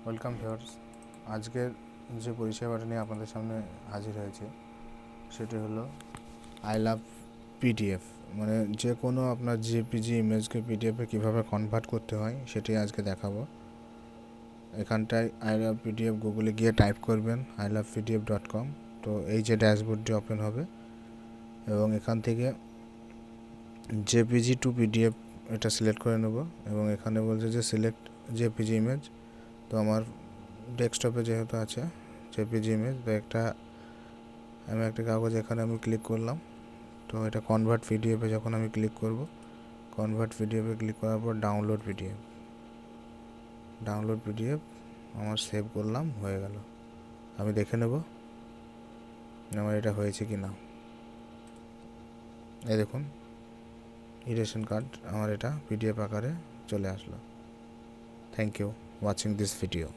Welcome viewers. আজকের যে পরিষেবাটা নিয়ে আপনাদের সামনে হাজির হয়েছে সেটি হলো আই লাভ পিডিএফ। মানে যে কোনো আপনার জেপিজি ইমেজকে পিডিএফে কীভাবে কনভার্ট করতে হয় সেটি আজকে দেখাবো। এখানটায় আই লাভ পিডিএফ গুগলে গিয়ে টাইপ করবেন ilovepdf.com। তো এই যে ড্যাশবোর্ডটি ওপেন হবে এবং এখান থেকে জেপিজি টু পিডিএফ এটা সিলেক্ট করে নেব এবং এখানে বলছে যে সিলেক্ট জেপিজি ইমেজ। তো আমার ডেস্কটপে যেহেতু আছে জেপিজি ইমেজ, তো আমি একটা কাগজ এখানে আমি ক্লিক করলাম। তো এটা কনভার্ট পিডিএফে যখন আমি ক্লিক করব, কনভার্ট পিডিএফে ক্লিক করার পর ডাউনলোড পিডিএফ আমার সেভ করলাম, হয়ে গেল। আমি দেখে নেব আমার এটা হয়েছে কি না। এই দেখুন, রেশন কার্ড আমার এটা পিডিএফ আকারে চলে আসলো। Thank you watching this video.